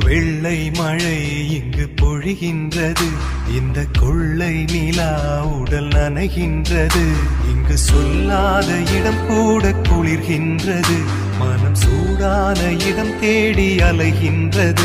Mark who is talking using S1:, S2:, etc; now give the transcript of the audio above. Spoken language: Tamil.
S1: வெள்ளை மழை இங்கு பொழிகின்றது, இந்த கொள்ளை நிலா உடல் நனைகின்றது. இங்கு சொல்லாத இடம் கூட குளிர்கின்றது, மனம் சூடான இடம் தேடி அலைகின்றது.